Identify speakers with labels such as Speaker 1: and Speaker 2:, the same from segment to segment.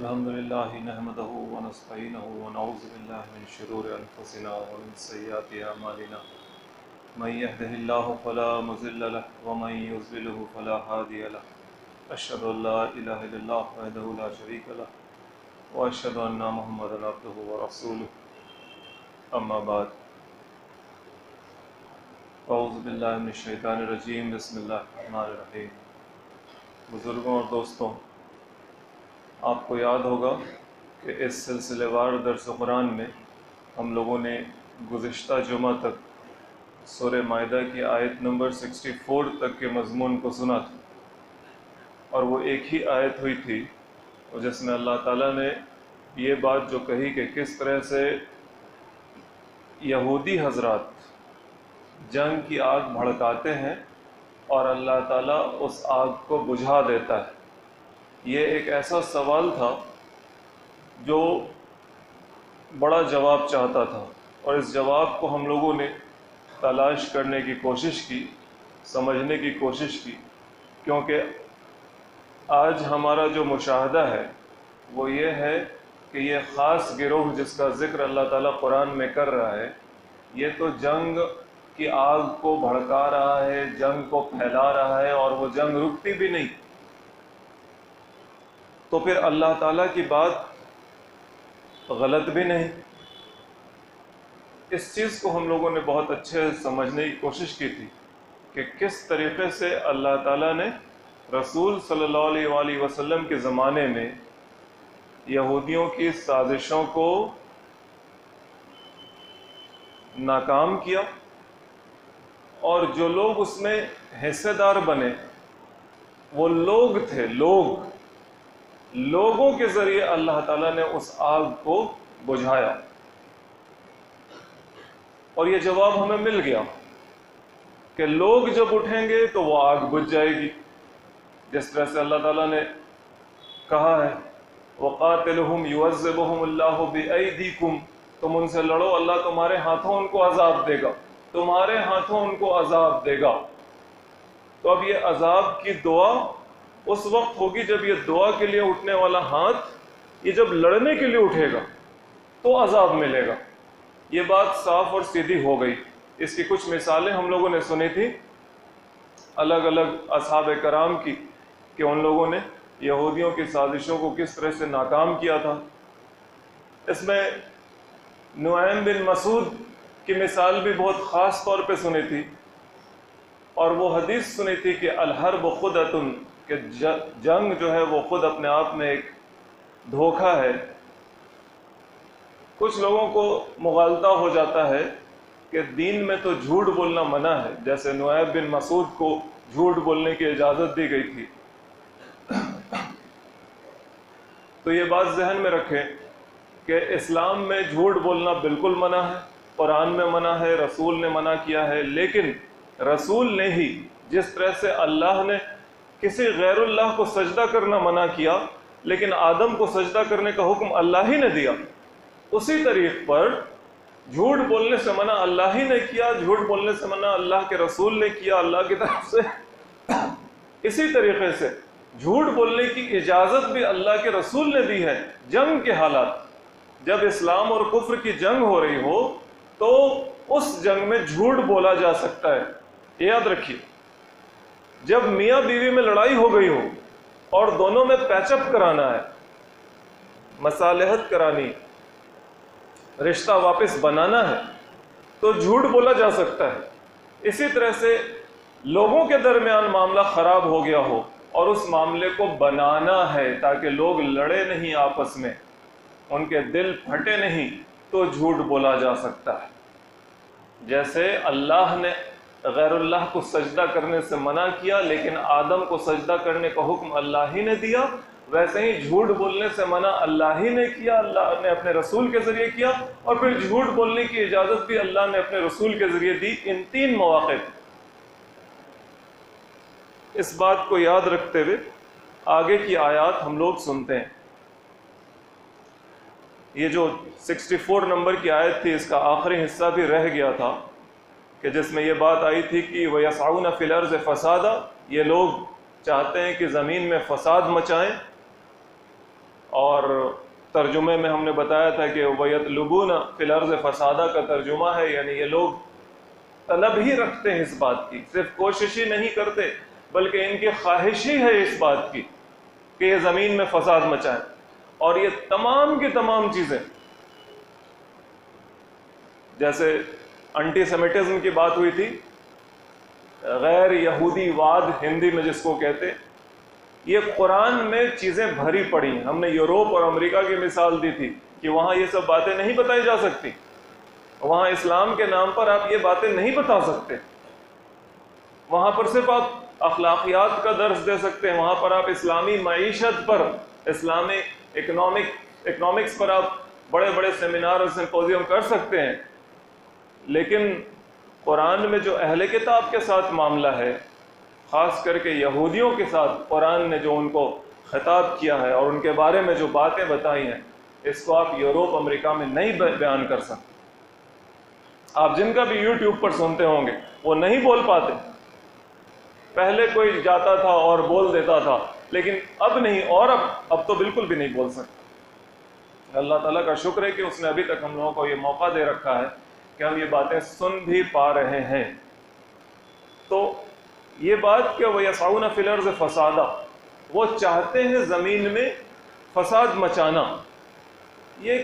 Speaker 1: الحمدللہ نحمدہ ونستعینہ ونعوذ باللہ من شرور انفسنا ومن سیئات اعمالنا من یهده اللہ فلا مضل له ومن یضلل فلا ہادی له اشہد ان لا الہ الا اللہ وحدہ لا شریک له واشہد ان محمدا عبدہ ورسولہ اما بعد اعوذ باللہ من الشیطان الرجیم بسم اللہ الرحمن الرحیم۔ بزرگوں اور دوستوں، آپ کو یاد ہوگا کہ اس سلسلے وار درس قرآن میں ہم لوگوں نے گزشتہ جمعہ تک سورہ مائدہ کی آیت نمبر 64 تک کے مضمون کو سنا تھا، اور وہ ایک ہی آیت ہوئی تھی جس میں اللہ تعالیٰ نے یہ بات جو کہی کہ کس طرح سے یہودی حضرات جنگ کی آگ بھڑکاتے ہیں اور اللہ تعالیٰ اس آگ کو بجھا دیتا ہے۔ یہ ایک ایسا سوال تھا جو بڑا جواب چاہتا تھا، اور اس جواب کو ہم لوگوں نے تلاش کرنے کی کوشش کی، سمجھنے کی کوشش کی، کیونکہ آج ہمارا جو مشاہدہ ہے وہ یہ ہے کہ یہ خاص گروہ جس کا ذکر اللہ تعالیٰ قرآن میں کر رہا ہے، یہ تو جنگ کی آگ کو بھڑکا رہا ہے، جنگ کو پھیلا رہا ہے، اور وہ جنگ رکتی بھی نہیں۔ تو پھر اللہ تعالیٰ کی بات غلط بھی نہیں۔ اس چیز کو ہم لوگوں نے بہت اچھے سمجھنے کی کوشش کی تھی کہ کس طریقے سے اللہ تعالیٰ نے رسول صلی اللہ علیہ وآلہ وسلم کے زمانے میں یہودیوں کی سازشوں کو ناکام کیا، اور جو لوگ اس میں حصے دار بنے وہ لوگ تھے، لوگوں کے ذریعے اللہ تعالیٰ نے اس آگ کو بجھایا، اور یہ جواب ہمیں مل گیا کہ لوگ جب اٹھیں گے تو وہ آگ بجھ جائے گی، جس طرح سے اللہ تعالیٰ نے کہا ہے وَقَاتِلُهُمْ يُعَذِّبُهُمُ اللَّهُ بِأَيْدِيكُمْ، تم ان سے لڑو، اللہ تمہارے ہاتھوں ان کو عذاب دے گا، تمہارے ہاتھوں ان کو عذاب دے گا۔ تو اب یہ عذاب کی دعا اس وقت ہوگی جب یہ دعا کے لیے اٹھنے والا ہاتھ یہ جب لڑنے کے لیے اٹھے گا تو عذاب ملے گا۔ یہ بات صاف اور سیدھی ہو گئی۔ اس کی کچھ مثالیں ہم لوگوں نے سنی تھی الگ الگ اصحاب کرام کی، کہ ان لوگوں نے یہودیوں کی سازشوں کو کس طرح سے ناکام کیا تھا۔ اس میں نعیم بن مسعود کی مثال بھی بہت خاص طور پہ سنی تھی، اور وہ حدیث سنی تھی کہ الحرب خدعۃ، کہ جنگ جو ہے وہ خود اپنے آپ میں ایک دھوکہ ہے۔ کچھ لوگوں کو مغالطہ ہو جاتا ہے کہ دین میں تو جھوٹ بولنا منع ہے، جیسے نعیم بن مسعود کو جھوٹ بولنے کی اجازت دی گئی تھی۔ تو یہ بات ذہن میں رکھیں کہ اسلام میں جھوٹ بولنا بالکل منع ہے، قرآن میں منع ہے، رسول نے منع کیا ہے، لیکن رسول نے ہی جس طرح سے اللہ نے کسی غیر اللہ کو سجدہ کرنا منع کیا لیکن آدم کو سجدہ کرنے کا حکم اللہ ہی نے دیا، اسی طریق پر جھوٹ بولنے سے منع اللہ ہی نے کیا، جھوٹ بولنے سے منع اللہ کے رسول نے کیا اللہ کی طرف سے۔ اسی طریقے سے جھوٹ بولنے کی اجازت بھی اللہ کے رسول نے دی ہے۔ جنگ کے حالات، جب اسلام اور کفر کی جنگ ہو رہی ہو تو اس جنگ میں جھوٹ بولا جا سکتا ہے۔ یاد رکھیے، جب میاں بیوی میں لڑائی ہو گئی ہو اور دونوں میں پیچ اپ کرانا ہے، مصالحت کرانی، رشتہ واپس بنانا ہے، تو جھوٹ بولا جا سکتا ہے۔ اسی طرح سے لوگوں کے درمیان معاملہ خراب ہو گیا ہو اور اس معاملے کو بنانا ہے تاکہ لوگ لڑے نہیں، آپس میں ان کے دل پھٹے نہیں، تو جھوٹ بولا جا سکتا ہے۔ جیسے اللہ نے غیر اللہ کو سجدہ کرنے سے منع کیا لیکن آدم کو سجدہ کرنے کا حکم اللہ ہی نے دیا، ویسے ہی جھوٹ بولنے سے منع اللہ ہی نے کیا، اللہ نے اپنے رسول کے ذریعے کیا، اور پھر جھوٹ بولنے کی اجازت بھی اللہ نے اپنے رسول کے ذریعے دی۔ ان تین مواقع پہ اس بات کو یاد رکھتے ہوئے آگے کی آیات ہم لوگ سنتے ہیں۔ یہ جو 64 نمبر کی آیت تھی، اس کا آخری حصہ بھی رہ گیا تھا، کہ جس میں یہ بات آئی تھی کہ وَيَسْعَوْنَ فِي الْأَرْضِ فَسَادًا، یہ لوگ چاہتے ہیں کہ زمین میں فساد مچائیں، اور ترجمے میں ہم نے بتایا تھا کہ وَيَطْلُبُونَ فِي الْأَرْضِ فَسَادًا کا ترجمہ ہے، یعنی یہ لوگ طلب ہی رکھتے ہیں اس بات کی، صرف کوشش ہی نہیں کرتے بلکہ ان کی خواہش ہی ہے اس بات کی کہ یہ زمین میں فساد مچائیں۔ اور یہ تمام کی تمام چیزیں، جیسے انٹی سیمیٹزم کی بات ہوئی تھی، غیر یہودی واد ہندی میں جس کو کہتے، یہ قرآن میں چیزیں بھری پڑی ہیں۔ ہم نے یوروپ اور امریکہ کی مثال دی تھی کہ وہاں یہ سب باتیں نہیں بتائی جا سکتی، وہاں اسلام کے نام پر آپ یہ باتیں نہیں بتا سکتے، وہاں پر صرف آپ اخلاقیات کا درس دے سکتے ہیں، وہاں پر آپ اسلامی معیشت پر، اسلامی اکنامکس پر آپ بڑے بڑے سیمینار اور سمپوزیم کر سکتے ہیں، لیکن قرآن میں جو اہل کتاب کے ساتھ معاملہ ہے، خاص کر کے یہودیوں کے ساتھ قرآن نے جو ان کو خطاب کیا ہے اور ان کے بارے میں جو باتیں بتائی ہیں، اس کو آپ یوروپ امریکہ میں نہیں بیان کر سکتے۔ آپ جن کا بھی یوٹیوب پر سنتے ہوں گے وہ نہیں بول پاتے، پہلے کوئی جاتا تھا اور بول دیتا تھا لیکن اب نہیں، اور اب تو بالکل بھی نہیں بول سکتے۔ اللہ تعالیٰ کا شکر ہے کہ اس نے ابھی تک ہم لوگوں کو یہ موقع دے رکھا ہے کہ ہم یہ باتیں سن بھی پا رہے ہیں۔ تو یہ بات کہ وَيَسْعَوْنَ فِي الْأَرْضِ فَسَادًا، وہ چاہتے ہیں زمین میں فساد مچانا، یہ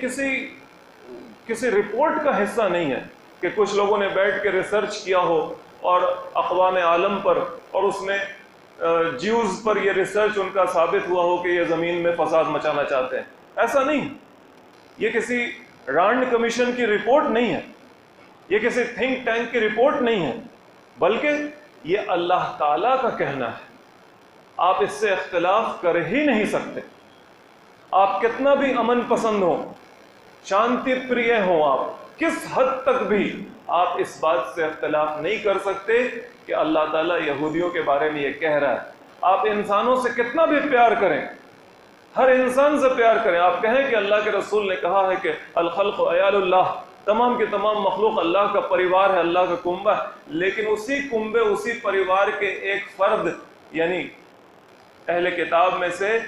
Speaker 1: کسی رپورٹ کا حصہ نہیں ہے کہ کچھ لوگوں نے بیٹھ کے ریسرچ کیا ہو اور اقوام عالم پر، اور اس میں جیوز پر یہ ریسرچ ان کا ثابت ہوا ہو کہ یہ زمین میں فساد مچانا چاہتے ہیں۔ ایسا نہیں، یہ کسی رانڈ کمیشن کی رپورٹ نہیں ہے، یہ کسی تھنک ٹینک کی رپورٹ نہیں ہے، بلکہ یہ اللہ تعالیٰ کا کہنا ہے۔ آپ اس سے اختلاف کر ہی نہیں سکتے، آپ کتنا بھی امن پسند ہو، شانتی پریہ ہوں، آپ کس حد تک بھی آپ اس بات سے اختلاف نہیں کر سکتے کہ اللہ تعالیٰ یہودیوں کے بارے میں یہ کہہ رہا ہے۔ آپ انسانوں سے کتنا بھی پیار کریں، ہر انسان سے پیار کریں، آپ کہیں کہ اللہ کے رسول نے کہا ہے کہ الخلق عیال اللہ، تمام کے تمام مخلوق اللہ کا پریوار ہے، اللہ کا کنبہ ہے، لیکن اسی کنبے، اسی پریوار کے ایک فرد یعنی اہل کتاب میں سے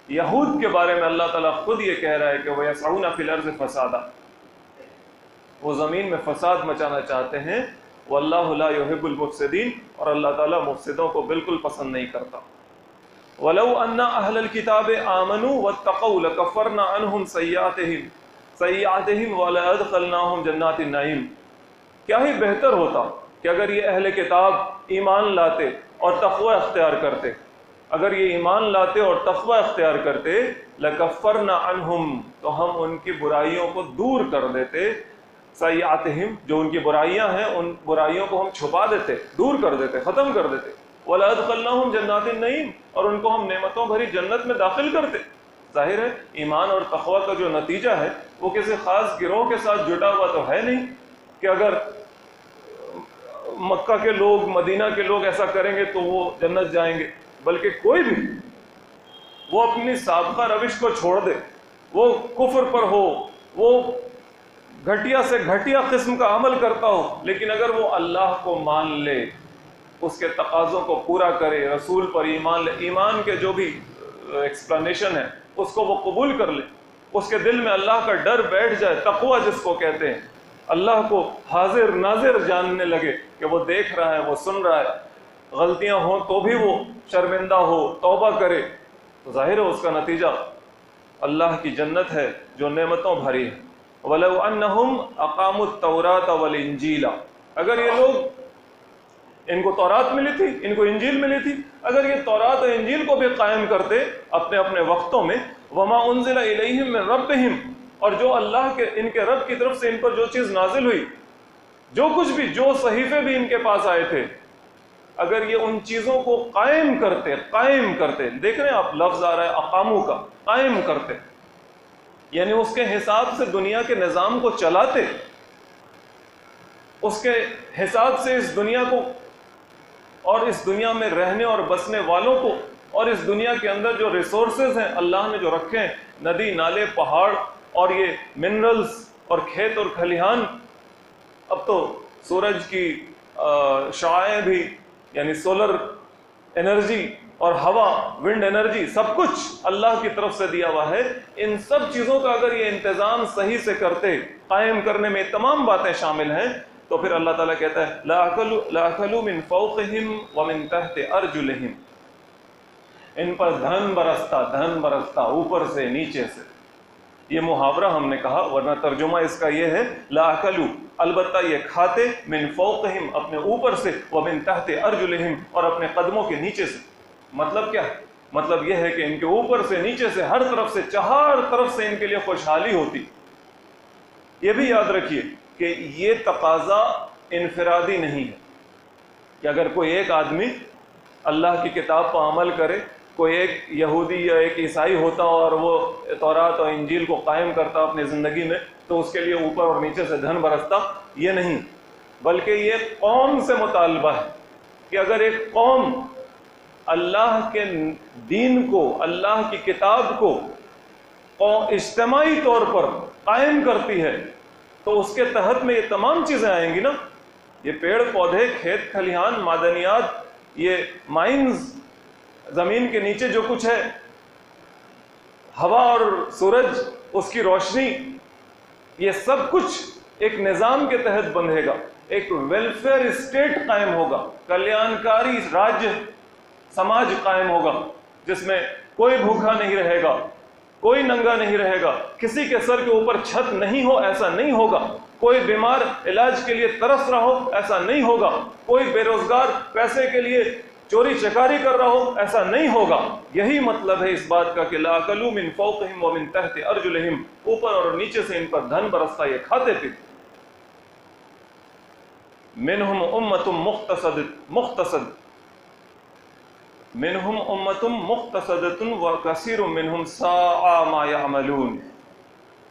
Speaker 1: یہود کے بارے میں اللہ تعالیٰ خود یہ کہہ رہا ہے کہ وَيَسْعَوْنَ فِي الْأَرْضِ فَسَادًا، وہ زمین میں فساد مچانا چاہتے ہیں۔ وَاللَّهُ لَا يُحِبُّ الْمُفْسِدِينَ، اور اللہ تعالیٰ مفسدوں کو بالکل پسند نہیں کرتا۔ وَلَوْ أَنَّ أَهْلَ الْكِتَابِ آمَنُوا وَاتَّقَوْا لَكَفَّرْنَا عَنْهُمْ سَيِّئَاتِهِمْ وَلَأَدْخَلْنَاهُمْ جَنَّاتِ النَّعِيمِ، کیا ہی بہتر ہوتا کہ اگر یہ اہل کتاب ایمان لاتے اور تقوی اختیار کرتے، اگر یہ ایمان لاتے اور تقوی اختیار کرتے، لَكَفَّرْنَا عَنْهُمْ، تو ہم ان کی برائیوں کو دور کر دیتے، سیئاتہم، جو ان کی برائیاں ہیں ان برائیوں کو ہم چھپا دیتے، دور کر دیتے، ختم کر دیتے، وَلَأَدْخَلْنَاهُمْ جَنَّاتِ النَّعِيمِ، اور ان کو ہم نعمتوں بھری جنت میں داخل کرتے۔ ظاہر ہے ایمان اور تقوی کا جو نتیجہ ہے وہ کسی خاص گروہ کے ساتھ جٹا ہوا تو ہے نہیں کہ اگر مکہ کے لوگ، مدینہ کے لوگ ایسا کریں گے تو وہ جنت جائیں گے، بلکہ کوئی بھی وہ اپنی سابقہ روش کو چھوڑ دے، وہ کفر پر ہو، وہ گھٹیا سے گھٹیا قسم کا عمل کرتا ہو، لیکن اگر وہ اللہ کو مان لے، اس کے تقاضوں کو پورا کرے، رسول پر ایمان لے، ایمان کے جو بھی ایکسپلینیشن ہے اس کو وہ قبول کر لے، اس کے دل میں اللہ کا ڈر بیٹھ جائے، تقوی جس کو کہتے ہیں، اللہ کو حاضر ناظر جاننے لگے کہ وہ دیکھ رہا ہے، وہ سن رہا ہے، غلطیاں ہوں تو بھی وہ شرمندہ ہو، توبہ کرے، تو ظاہر ہے اس کا نتیجہ اللہ کی جنت ہے جو نعمتوں بھری ہے۔ وَلَوْ أَنَّهُمْ أَقَامُوا التَّوْرَاةَ وَالْإِنْجِيلَ، اگر یہ لوگ، ان کو تورات ملی تھی، ان کو انجیل ملی تھی، اگر یہ تورات اور انجیل کو بھی قائم کرتے اپنے اپنے وقتوں میں، وَمَا أُنزِلَ إِلَيْهِمْ مِنْ رَبِّهِمْ، اور جو اللہ کے، ان کے رب کی طرف سے ان پر جو چیز نازل ہوئی، جو کچھ بھی، جو صحیفے بھی ان کے پاس آئے تھے، اگر یہ ان چیزوں کو قائم کرتے، دیکھ رہے ہیں آپ لفظ آ رہا ہے اقامو کا، قائم کرتے، یعنی اس کے حساب سے دنیا کے نظام کو چلاتے، اس کے حساب سے اس دنیا کو اور اس دنیا میں رہنے اور بسنے والوں کو اور اس دنیا کے اندر جو ریسورسز ہیں اللہ نے جو رکھے ہیں، ندی، نالے، پہاڑ اور یہ منرلز اور کھیت اور کھلیہان، اب تو سورج کی شعاعیں بھی یعنی سولر انرجی اور ہوا، ونڈ انرجی، سب کچھ اللہ کی طرف سے دیا ہوا ہے۔ ان سب چیزوں کا اگر یہ انتظام صحیح سے کرتے، قائم کرنے میں تمام باتیں شامل ہیں، تو پھر اللہ تعالیٰ کہتا ہے لَأَكَلُوا مِن فَوْقِهِمْ وَمِن تَحْتِ أَرْجُلِهِمْ، ان پر دھن برستا اوپر سے نیچے سے۔ یہ محاورہ ہم نے کہا، ورنہ ترجمہ اس کا یہ ہے لَأَكَلُوا، البتہ یہ کھاتے، من فوقہم، اپنے اوپر سے، ومن تحت ارجلہم، اور اپنے قدموں کے نیچے سے۔ مطلب کیا ہے؟ مطلب یہ ہے کہ ان کے اوپر سے نیچے سے ہر طرف سے، چہار طرف سے ان کے لیے خوشحالی ہوتی۔ یہ بھی یاد رکھیے کہ یہ تقاضا انفرادی نہیں ہے کہ اگر کوئی ایک آدمی اللہ کی کتاب پر عمل کرے، کوئی ایک یہودی یا ایک عیسائی ہوتا اور وہ تورات اور انجیل کو قائم کرتا اپنی زندگی میں، تو اس کے لیے اوپر اور نیچے سے دھن برستا، یہ نہیں، بلکہ یہ قوم سے مطالبہ ہے کہ اگر ایک قوم اللہ کے دین کو، اللہ کی کتاب کو اجتماعی طور پر قائم کرتی ہے تو اس کے تحت میں یہ تمام چیزیں آئیں گی نا، یہ پیڑ پودے، کھیت کھلیان، معدنیات، یہ مائنز، زمین کے نیچے جو کچھ ہے، ہوا اور سورج، اس کی روشنی، یہ سب کچھ ایک نظام کے تحت بندھے گا، ایک ویلفیئر اسٹیٹ قائم ہوگا، کلیانکاری راجیہ سماج قائم ہوگا، جس میں کوئی بھوکا نہیں رہے گا، کوئی ننگا نہیں رہے گا، کسی کے سر کے اوپر چھت نہیں ہو ایسا نہیں ہوگا، کوئی بیمار علاج کے لیے ترس رہا ہو ایسا نہیں ہوگا، کوئی بے روزگار پیسے کے لیے چوری چکاری کر رہا ہو ایسا نہیں ہوگا۔ یہی مطلب ہے اس بات کا کہ لَأَكَلُوا مِن فَوْقِهِمْ وَمِن تَحْتِ أَرْجُلِهِمْ، اوپر اور نیچے سے ان پر دھن برستا، یہ کھاتے تھے۔ مِنْهُمْ أُمَّةٌ مُقْتَصِدَةٌ وَكَثِيرٌ مِّنْهُمْ سَاءَ مَا يَعْمَلُونَ،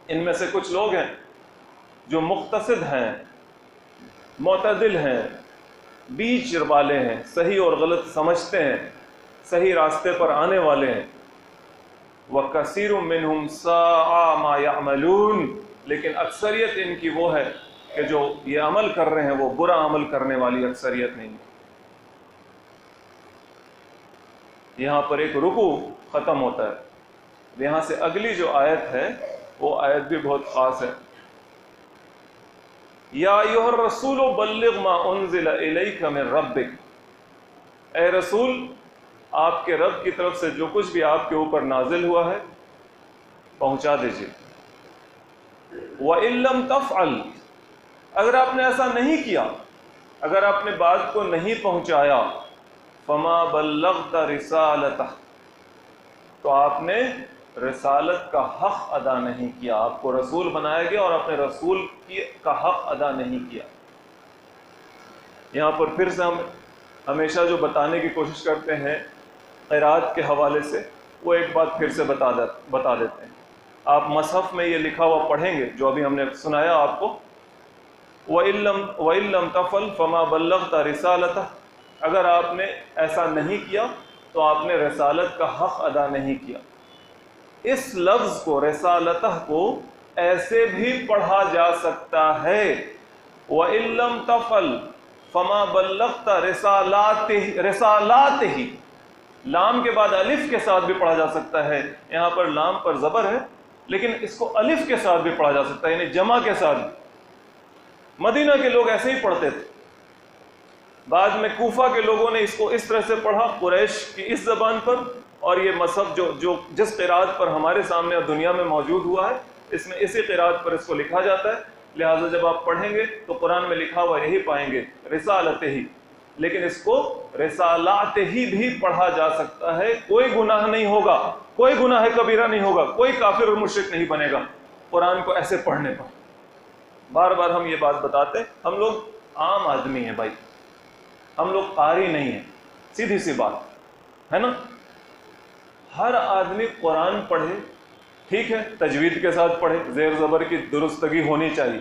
Speaker 1: ان میں سے کچھ لوگ ہیں جو مقتصد ہیں، معتدل ہیں، بیچ والے ہیں، صحیح اور غلط سمجھتے ہیں، صحیح راستے پر آنے والے ہیں۔ وَكَثِيرٌ مِّنْهُمْ سَاءَ مَا يَعْمَلُونَ، لیکن اکثریت ان کی وہ ہے کہ جو یہ عمل کر رہے ہیں وہ برا عمل کرنے والی اکثریت نہیں ہے۔ یہاں پر ایک رکوع ختم ہوتا ہے، یہاں سے اگلی جو آیت ہے وہ آیت بھی بہت خاص ہے۔ یا ایھا الرسول بلغ ما انزل الیک من ربک، اے رسول آپ کے رب کی طرف سے جو کچھ بھی آپ کے اوپر نازل ہوا ہے پہنچا دیجیے۔ وَإِن لَّمْ تَفْعَلْ، اگر آپ نے ایسا نہیں کیا، اگر آپ نے بات کو نہیں پہنچایا، فَمَا بَلَّغْتَ رِسَالَتَهُ، تو آپ نے رسالت کا حق ادا نہیں کیا، آپ کو رسول بنایا گیا اور اپنے رسول کا حق ادا نہیں کیا۔ یہاں پر پھر سے ہم ہمیشہ جو بتانے کی کوشش کرتے ہیں قرات کے حوالے سے، وہ ایک بات پھر سے بتا دیتے ہیں۔ آپ مصحف میں یہ لکھا ہوا پڑھیں گے جو ابھی ہم نے سنایا آپ کو، وَإِن لَّمْ تَفْعَلْ فَمَا بَلَّغْتَ رِسَالَتَهُ، اگر آپ نے ایسا نہیں کیا تو آپ نے رسالت کا حق ادا نہیں کیا۔ اس لفظ کو، رسالتہ کو، ایسے بھی پڑھا جا سکتا ہے وَإِن لَّمْ تَفْعَلْ فَمَا بَلَّغْتَ رِسَالَاتِهِ، لام کے بعد الف کے ساتھ بھی پڑھا جا سکتا ہے، یہاں پر لام پر زبر ہے لیکن اس کو الف کے ساتھ بھی پڑھا جا سکتا ہے، یعنی جمع کے ساتھ بھی۔ مدینہ کے لوگ ایسے ہی پڑھتے تھے، بعد میں کوفہ کے لوگوں نے اس کو اس طرح سے پڑھا، قریش کی اس زبان پر، اور یہ مصحف جو جس قرات پر ہمارے سامنے اور دنیا میں موجود ہوا ہے، اس میں اسی قرات پر اس کو لکھا جاتا ہے، لہٰذا جب آپ پڑھیں گے تو قرآن میں لکھا ہوا یہی پائیں گے، رسالتہ ہی، لیکن اس کو رسالات ہی بھی پڑھا جا سکتا ہے، کوئی گناہ نہیں ہوگا، کوئی گناہ کبیرہ نہیں ہوگا، کوئی کافر اور مشرک نہیں بنے گا قرآن کو ایسے پڑھنے پر۔ بار بار ہم یہ بات بتاتے ہیں، ہم لوگ عام آدمی ہیں بھائی، ہم لوگ قاری نہیں ہیں، سیدھی سی بات ہے نا۔ ہر آدمی قرآن پڑھے، ٹھیک ہے، تجوید کے ساتھ پڑھے، زیر زبر کی درستگی ہونی چاہیے،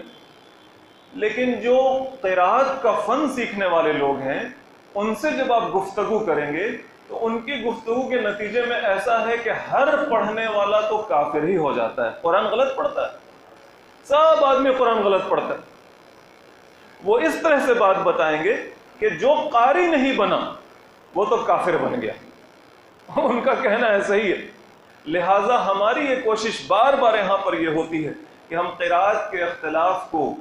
Speaker 1: لیکن جو قرات کا فن سیکھنے والے لوگ ہیں ان سے جب آپ گفتگو کریں گے تو ان کی گفتگو کے نتیجے میں ایسا ہے کہ ہر پڑھنے والا تو کافر ہی ہو جاتا ہے، قرآن غلط پڑھتا ہے، سب آدمی قرآن غلط پڑھتا ہے۔ وہ اس طرح سے بات بتائیں گے کہ جو قاری نہیں بنا وہ تو کافر بن گیا، ان کا کہنا ہے صحیح ہے. لہٰذا ہماری یہ کوشش بار بار یہاں پر یہ ہوتی ہے کہ ہم قراءت کے اختلاف کو،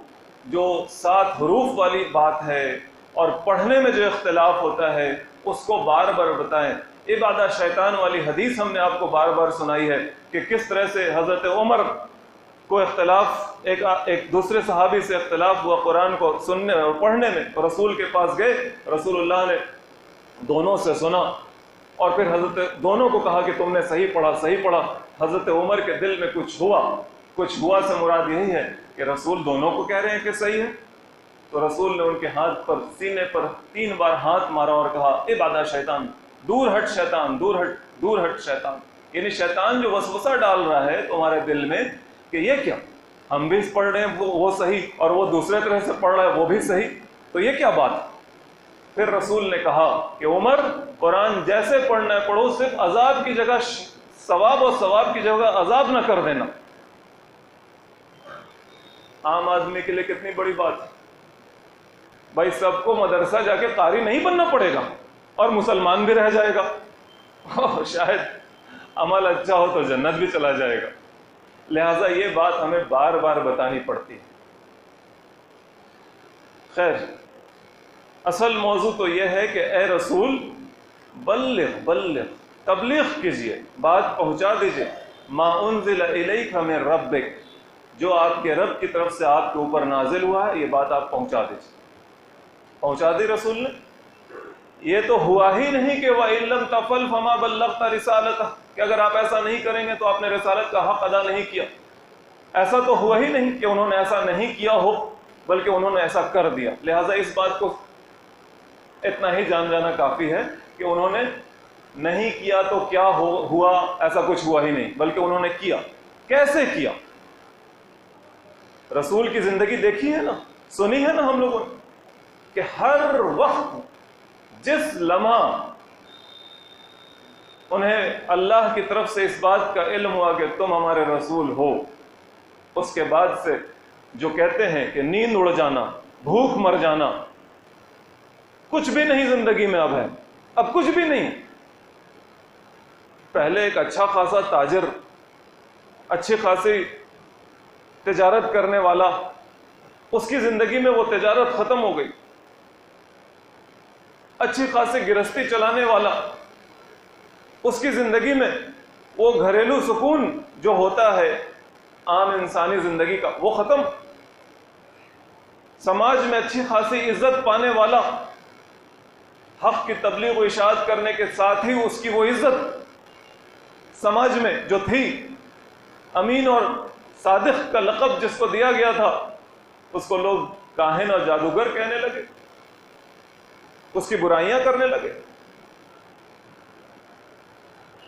Speaker 1: جو 7 حروف والی بات ہے اور پڑھنے میں جو اختلاف ہوتا ہے، اس کو بار بار بتائیں. عبادہ شیطان والی حدیث ہم نے آپ کو بار بار سنائی ہے کہ کس طرح سے حضرت عمر کو اختلاف، ایک دوسرے صحابی سے اختلاف ہوا قرآن کو سننے اور پڑھنے میں. رسول کے پاس گئے، رسول اللہ نے دونوں سے سنا اور پھر حضرت دونوں کو کہا کہ تم نے صحیح پڑھا. حضرت عمر کے دل میں کچھ ہوا سے مراد یہی ہے کہ رسول دونوں کو کہہ رہے ہیں کہ صحیح ہے. تو رسول نے ان کے ہاتھ پر، سینے پر 3 بار ہاتھ مارا اور کہا عبادہ شیطان، دور ہٹ شیطان، دور ہٹ شیطان. یعنی شیطان جو وسوسہ ڈال رہا ہے تمہارے دل میں کہ یہ کیا، ہم بھی پڑھ رہے ہیں وہ صحیح اور وہ دوسرے طرح سے پڑھ رہا ہے وہ بھی صحیح، تو یہ کیا بات ہے. پھر رسول نے کہا کہ عمر، قرآن جیسے پڑھنا ہے پڑھو، صرف عذاب کی جگہ ثواب اور ثواب کی جگہ عذاب نہ کر دینا. عام آدمی کے لیے کتنی بڑی بات ہے بھائی، سب کو مدرسہ جا کے قاری نہیں بننا پڑے گا اور مسلمان بھی رہ جائے گا، شاید عمل اچھا ہو تو جنت بھی چلا جائے گا. لہٰذا یہ بات ہمیں بار بار بتانی پڑتی ہے. خیر، اصل موضوع تو یہ ہے کہ اے رسول بلغ تبلیغ کیجئے، بات پہنچا دیجئے. ما انزل الیک من ربک، جو آپ کے رب کی طرف سے آپ کے اوپر نازل ہوا ہے، یہ بات آپ پہنچا دیجئے. پہنچا دی رسول نے. یہ تو ہوا ہی نہیں کہ وَإِن لَّمْ تَفْعَلْ فَمَا بَلَّغْتَ رِسَالَتَهُ، کہ اگر آپ ایسا نہیں کریں گے تو آپ نے رسالت کا حق ادا نہیں کیا. ایسا تو ہوا ہی نہیں کہ انہوں نے ایسا نہیں کیا ہو، بلکہ انہوں نے ایسا کر دیا. لہٰذا اس بات کو اتنا ہی جان جانا کافی ہے کہ انہوں نے نہیں کیا تو کیا ہوا، ایسا کچھ ہوا ہی نہیں، بلکہ انہوں نے کیا. کیسے کیا؟ رسول کی زندگی دیکھی ہے نا، سنی ہے نا ہم لوگوں نے کہ ہر وقت جس لمحہ انہیں اللہ کی طرف سے اس بات کا علم ہوا کہ تم ہمارے رسول ہو، اس کے بعد سے جو کہتے ہیں کہ نیند اڑ جانا، بھوک مر جانا، کچھ بھی نہیں زندگی میں اب ہے، اب کچھ بھی نہیں. پہلے ایک اچھا خاصا تاجر، اچھی خاصی تجارت کرنے والا، اس کی زندگی میں وہ تجارت ختم ہو گئی. اچھی خاصی گرہستی چلانے والا، اس کی زندگی میں وہ گھریلو سکون جو ہوتا ہے عام انسانی زندگی کا، وہ ختم. سماج میں اچھی خاصی عزت پانے والا، حق کی تبلیغ و اشاعت کرنے کے ساتھ ہی اس کی وہ عزت سماج میں جو تھی، امین اور صادق کا لقب جس کو دیا گیا تھا، اس کو لوگ کاہن اور جادوگر کہنے لگے، اس کی برائیاں کرنے لگے.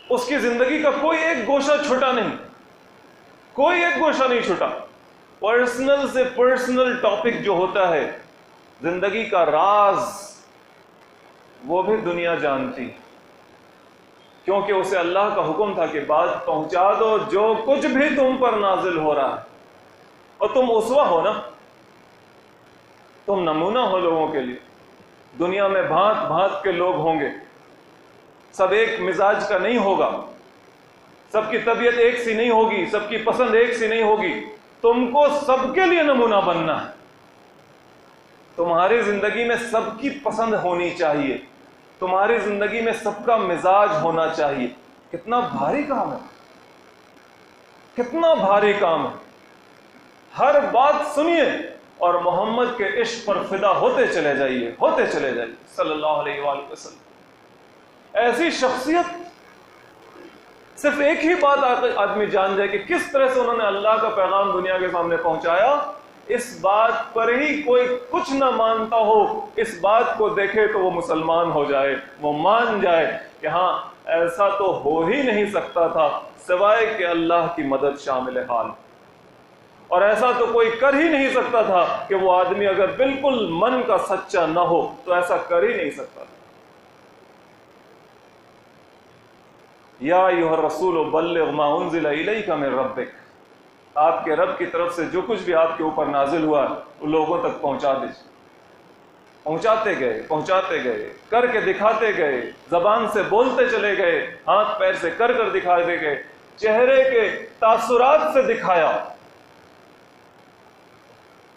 Speaker 1: اس کی زندگی کا کوئی ایک گوشہ چھوٹا نہیں، کوئی ایک گوشہ نہیں چھوٹا. پرسنل سے پرسنل ٹاپک جو ہوتا ہے، زندگی کا راز، وہ بھی دنیا جانتی، کیونکہ اسے اللہ کا حکم تھا کہ بات پہنچا دو جو کچھ بھی تم پر نازل ہو رہا ہے. اور تم اسوہ ہو نا، تم نمونہ ہو لوگوں کے لیے. دنیا میں بھانت بھانت کے لوگ ہوں گے، سب ایک مزاج کا نہیں ہوگا، سب کی طبیعت ایک سی نہیں ہوگی، سب کی پسند ایک سی نہیں ہوگی. تم کو سب کے لیے نمونہ بننا ہے. تمہاری زندگی میں سب کی پسند ہونی چاہیے، تمہاری زندگی میں سب کا مزاج ہونا چاہیے. کتنا بھاری کام ہے، کتنا بھاری کام ہے. ہر بات سنیے اور محمد کے عشق پر فدا ہوتے چلے جائیے، ہوتے چلے جائیے صلی اللہ علیہ وآلہ وسلم. ایسی شخصیت، صرف ایک ہی بات آدمی جان جائے کہ کس طرح سے انہوں نے اللہ کا پیغام دنیا کے سامنے پہنچایا. اس بات پر ہی کوئی کچھ نہ مانتا ہو، اس بات کو دیکھے تو وہ مسلمان ہو جائے، وہ مان جائے کہ ہاں ایسا تو ہو ہی نہیں سکتا تھا سوائے کہ اللہ کی مدد شامل حال، اور ایسا تو کوئی کر ہی نہیں سکتا تھا کہ وہ آدمی اگر بالکل من کا سچا نہ ہو تو ایسا کر ہی نہیں سکتا تھا. یا ایھا الرسول بلغ ما انزل الیک من ربک، آپ کے رب کی طرف سے جو کچھ بھی آپ کے اوپر نازل ہوا ہے وہ لوگوں تک پہنچا دیجیے. پہنچاتے گئے، کر کے دکھاتے گئے، زبان سے بولتے چلے گئے، ہاتھ پیر سے کر دکھاتے گئے، چہرے کے تاثرات سے دکھایا۔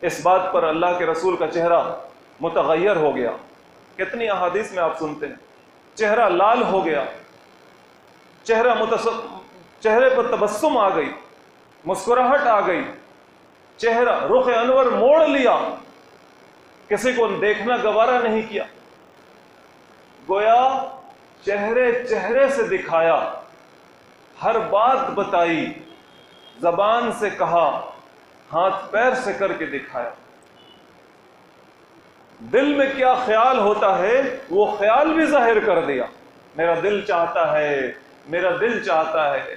Speaker 1: اس بات پر اللہ کے رسول کا چہرہ متغیر ہو گیا۔ کتنی احادیث میں آپ سنتے ہیں چہرہ لال ہو گیا، چہرے پر تبسم آ گئی، مسکراہٹ آ گئی، چہرہ رخ انور موڑ لیا، کسی کو دیکھنا گوارا نہیں کیا، گویا چہرے سے دکھایا، ہر بات بتائی، زبان سے کہا، ہاتھ پیر سے کر کے دکھایا۔ دل میں کیا خیال ہوتا ہے وہ خیال بھی ظاہر کر دیا، میرا دل چاہتا ہے، میرا دل چاہتا ہے۔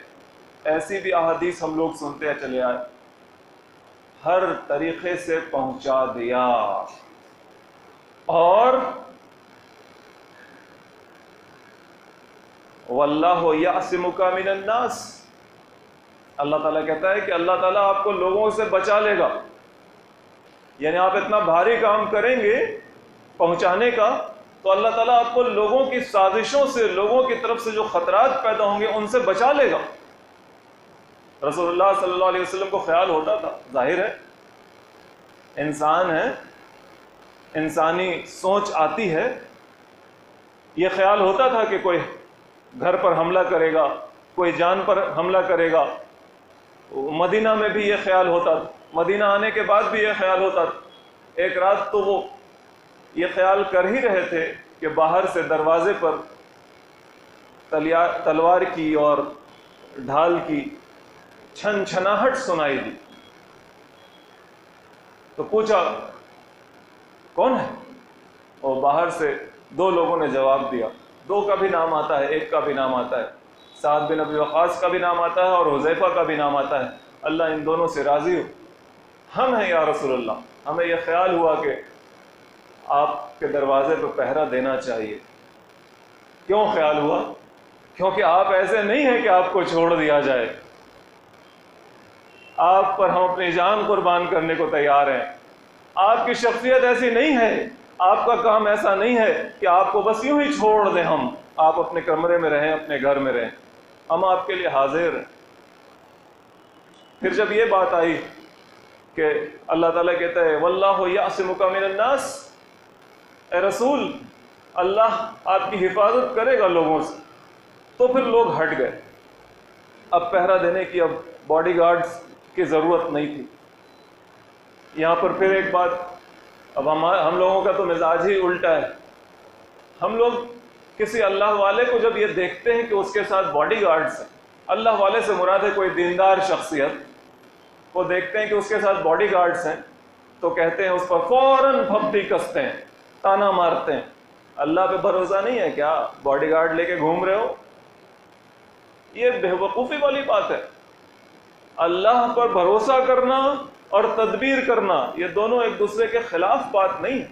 Speaker 1: ایسی بھی احادیث ہم لوگ سنتے چلے آئے، ہر طریقے سے پہنچا دیا۔ اور واللہ یعصمک من الناس، اللہ تعالیٰ کہتا ہے کہ اللہ تعالیٰ آپ کو لوگوں سے بچا لے گا۔ یعنی آپ اتنا بھاری کام کریں گے پہنچانے کا تو اللہ تعالیٰ آپ کو لوگوں کی سازشوں سے، لوگوں کی طرف سے جو خطرات پیدا ہوں گے ان سے بچا لے گا۔ رسول اللہ صلی اللہ علیہ وسلم کو خیال ہوتا تھا، ظاہر ہے انسان ہے، انسانی سوچ آتی ہے، یہ خیال ہوتا تھا کہ کوئی گھر پر حملہ کرے گا، کوئی جان پر حملہ کرے گا۔ مدینہ میں بھی یہ خیال ہوتا تھا، مدینہ آنے کے بعد بھی یہ خیال ہوتا تھا۔ ایک رات تو وہ یہ خیال کر ہی رہے تھے کہ باہر سے دروازے پر تلوار کی اور ڈھال کی چھن چھناہٹ سنائی دی، تو پوچھا کون ہے؟ اور باہر سے دو لوگوں نے جواب دیا، دو کا بھی نام آتا ہے، ایک کا بھی نام آتا ہے، سعد بن ابی وقاص کا بھی نام آتا ہے اور حذیفہ کا بھی نام آتا ہے، اللہ ان دونوں سے راضی ہو۔ ہم ہیں یا رسول اللہ، ہمیں یہ خیال ہوا کہ آپ کے دروازے پہ پہرا دینا چاہیے۔ کیوں خیال ہوا؟ کیونکہ آپ ایسے نہیں ہیں کہ آپ کو چھوڑ دیا جائے، آپ پر ہم اپنی جان قربان کرنے کو تیار ہیں۔ آپ کی شخصیت ایسی نہیں ہے، آپ کا کام ایسا نہیں ہے کہ آپ کو بس یوں ہی چھوڑ دیں ہم، آپ اپنے کمرے میں رہیں، اپنے گھر میں رہیں، ہم آپ کے لیے حاضر ہیں۔ پھر جب یہ بات آئی کہ اللہ تعالیٰ کہتا ہے واللہ یعصمک من الناس، اے رسول اللہ آپ کی حفاظت کرے گا لوگوں سے، تو پھر لوگ ہٹ گئے، اب پہرا دینے کی اب باڈی گارڈز کی ضرورت نہیں تھی۔ یہاں پر پھر ایک بات، اب ہم لوگوں کا تو مزاج ہی الٹا ہے، ہم لوگ کسی اللہ والے کو جب یہ دیکھتے ہیں کہ اس کے ساتھ باڈی گارڈز ہیں، اللہ والے سے مراد ہے کوئی دیندار شخصیت کو دیکھتے ہیں کہ اس کے ساتھ باڈی گارڈز ہیں، تو کہتے ہیں اس پر فوراً پھپتی کستے ہیں، تانا مارتے ہیں۔ اللہ پہ بھروسہ نہیں ہے کیا؟ باڈی گارڈ لے کے گھوم رہے ہو؟ یہ بے وقوفی والی بات ہے۔ اللہ پر بھروسہ کرنا اور تدبیر کرنا یہ دونوں ایک دوسرے کے خلاف بات نہیں ہے۔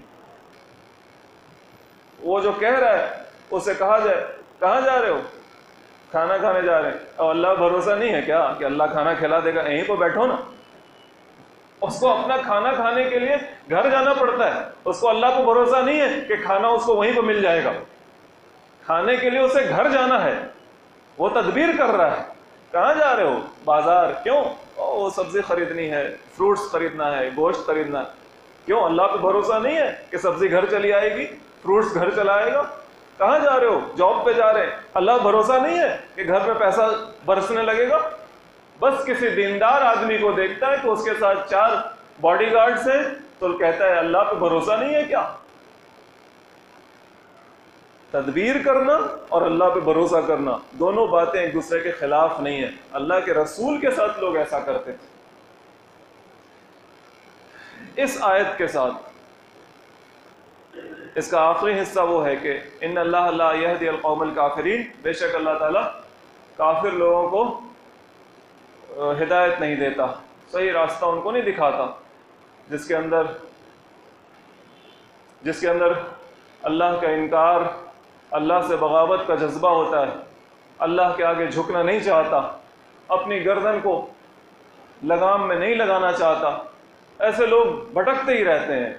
Speaker 1: وہ جو کہہ رہا ہے اسے کہا جائے کہاں جا رہے ہو؟ کھانا کھانے جا رہے ہیں۔ اور اللہ بھروسہ نہیں ہے کیا کہ اللہ کھانا کھلا دے گا؟ یہیں پہ بیٹھو نا۔ اس کو اپنا کھانا کھانے کے لیے گھر جانا پڑتا ہے، اس کو اللہ کو بھروسہ نہیں ہے کہ کھانا اس کو وہیں پہ مل جائے گا، کھانے کے لیے اسے گھر جانا ہے، وہ تدبیر کر رہا ہے۔ کہاں جا رہے ہو؟ بازار۔ کیوں؟ وہ سبزی خریدنی ہے، فروٹس خریدنا ہے، گوشت خریدنا ہے۔ کیوں؟ اللہ پہ بھروسہ نہیں ہے کہ سبزی گھر چلی آئے گی، فروٹس گھر چلا آئے گا؟ کہاں جا رہے ہو؟ جاب پہ جا رہے ہیں۔ اللہ بھروسہ نہیں ہے کہ گھر میں پیسہ برسنے لگے گا؟ بس کسی دیندار آدمی کو دیکھتا ہے کہ اس کے ساتھ 4 باڈی گارڈز ہیں تو کہتا ہے اللہ پہ بھروسہ نہیں ہے کیا؟ تدبیر کرنا اور اللہ پہ بھروسہ کرنا دونوں باتیں ایک دوسرے کے خلاف نہیں ہیں۔ اللہ کے رسول کے ساتھ لوگ ایسا کرتے تھے۔ اس آیت کے ساتھ اس کا آخری حصہ وہ ہے کہ ان اللہ لا یہدی القوم الکافرین، بے شک اللہ تعالیٰ کافر لوگوں کو ہدایت نہیں دیتا، صحیح راستہ ان کو نہیں دکھاتا، جس کے اندر اللہ کا انکار، اللہ سے بغاوت کا جذبہ ہوتا ہے، اللہ کے آگے جھکنا نہیں چاہتا، اپنی گردن کو لگام میں نہیں لگانا چاہتا، ایسے لوگ بھٹکتے ہی رہتے ہیں۔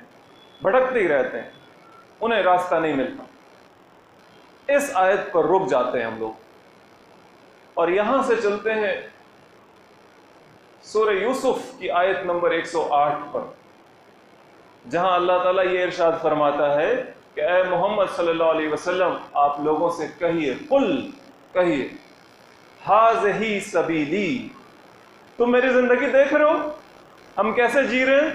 Speaker 1: انہیں راستہ نہیں ملتا۔ اس آیت پر رک جاتے ہیں ہم لوگ اور یہاں سے چلتے ہیں سورہ یوسف کی آیت نمبر 108 پر، جہاں اللہ تعالیٰ یہ ارشاد فرماتا ہے کہ اے محمد صلی اللہ علیہ وسلم آپ لوگوں سے کہیے، قل کہیے، ھذہ سبیلی، تم میری زندگی دیکھ رہے ہو ہم کیسے جی رہے ہیں،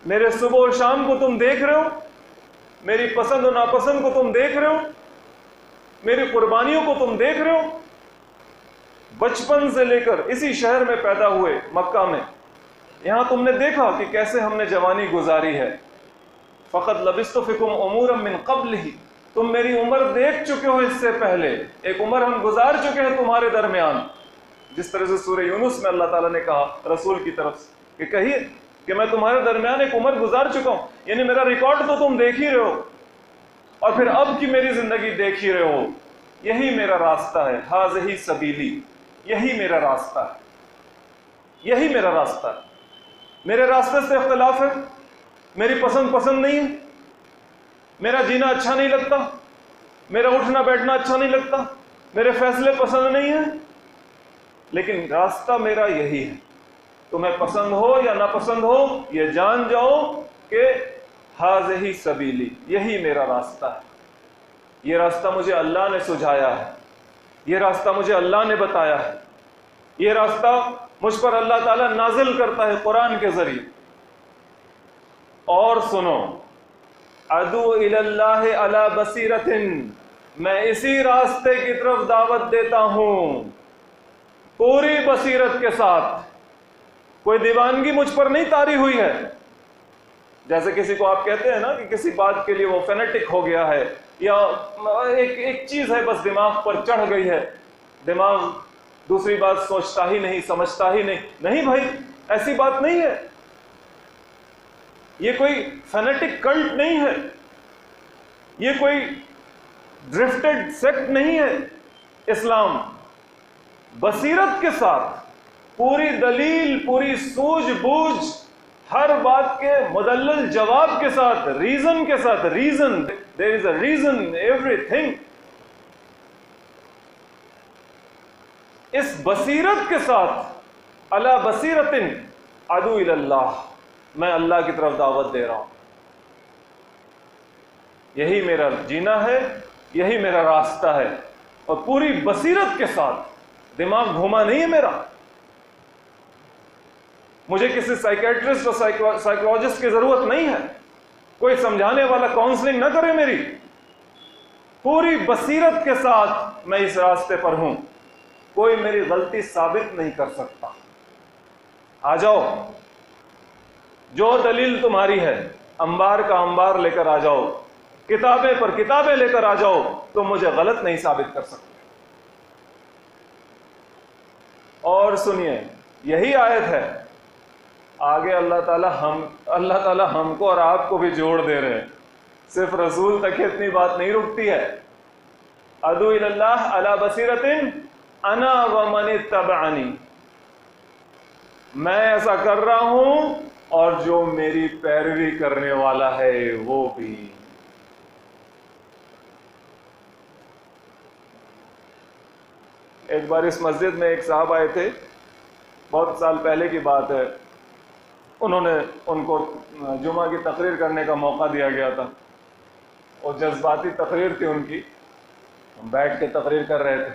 Speaker 1: میرے صبح و شام کو تم دیکھ رہے ہو، میری پسند و ناپسند کو تم دیکھ رہے ہو، میری قربانیوں کو تم دیکھ رہے ہو، بچپن سے لے کر اسی شہر میں پیدا ہوئے مکہ میں، یہاں تم نے دیکھا کہ کیسے ہم نے جوانی گزاری ہے، فقط لبثت فیکم امورا من قبلہ، تم میری عمر دیکھ چکے ہو اس سے پہلے، ایک عمر ہم گزار چکے ہیں تمہارے درمیان، جس طرح سے سورہ یونس میں اللہ تعالیٰ نے کہا رسول کی طرف سے کہ کہیے کہ میں تمہارے درمیان ایک عمر گزار چکا ہوں، یعنی میرا ریکارڈ تو تم دیکھ ہی رہے ہو، اور پھر اب کی میری زندگی دیکھ ہی رہے ہو، یہی میرا راستہ ہے، ھذہ سبیلی، یہی میرا راستہ ہے، یہی میرا راستہ ہے، میرے راستے سے اختلاف ہے، میری پسند نہیں ہے، میرا جینا اچھا نہیں لگتا، میرا اٹھنا بیٹھنا اچھا نہیں لگتا، میرے فیصلے پسند نہیں ہیں، لیکن راستہ میرا یہی ہے، تمہیں پسند ہو یا ناپسند ہو یہ جان جاؤ کہ ھذہ سبیلی، یہی میرا راستہ ہے، یہ راستہ مجھے اللہ نے سجھایا ہے، یہ راستہ مجھے اللہ نے بتایا ہے، یہ راستہ مجھ پر اللہ تعالیٰ نازل کرتا ہے قرآن کے ذریعے۔ اور سنو، ادعو الی اللہ علی بصیرۃ، میں اسی راستے کی طرف دعوت دیتا ہوں پوری بصیرت کے ساتھ، کوئی دیوانگی مجھ پر نہیں طاری ہوئی ہے، جیسے کسی کو آپ کہتے ہیں نا کہ کسی بات کے لیے وہ فینیٹک ہو گیا ہے، یا ایک چیز ہے بس دماغ پر چڑھ گئی ہے، دماغ دوسری بات سوچتا ہی نہیں، سمجھتا ہی نہیں بھائی، ایسی بات نہیں ہے، یہ کوئی فینیٹک کلٹ نہیں ہے، یہ کوئی ڈرفٹڈ سیکٹ نہیں ہے، اسلام بصیرت کے ساتھ، پوری دلیل، پوری سوجھ بوجھ، ہر بات کے مدلل جواب کے ساتھ، ریزن کے ساتھ، reason, there is a reason everything، اس بصیرت کے ساتھ، علی بصیرۃ ادعو الی اللہ، میں اللہ کی طرف دعوت دے رہا ہوں، یہی میرا جینا ہے، یہی میرا راستہ ہے، اور پوری بصیرت کے ساتھ، دماغ گھوما نہیں ہے میرا، مجھے کسی سائیکیٹرسٹ اور سائیکولوجسٹ کی ضرورت نہیں ہے، کوئی سمجھانے والا کاؤنسلنگ نہ کرے میری، پوری بصیرت کے ساتھ میں اس راستے پر ہوں، کوئی میری غلطی ثابت نہیں کر سکتا، آ جاؤ، جو دلیل تمہاری ہے انبار کا انبار لے کر آ جاؤ، کتابیں پر کتابیں لے کر آ جاؤ، تم مجھے غلط نہیں ثابت کر سکتے۔ اور سنیے، یہی آیت ہے، آگے اللہ تعالیٰ ہم کو اور آپ کو بھی جوڑ دے رہے ہیں، صرف رسول تک اتنی بات نہیں رکتی ہے، ادعو الی اللہ علی بصیرۃ انا ومن اتبعنی، میں ایسا کر رہا ہوں اور جو میری پیروی کرنے والا ہے وہ بھی۔ ایک بار اس مسجد میں ایک صاحب آئے تھے، بہت سال پہلے کی بات ہے، انہوں نے ان کو جمعہ کی تقریر کرنے کا موقع دیا گیا تھا، اور جذباتی تقریر تھی ان کی، ہم بیٹھ کے تقریر کر رہے تھے،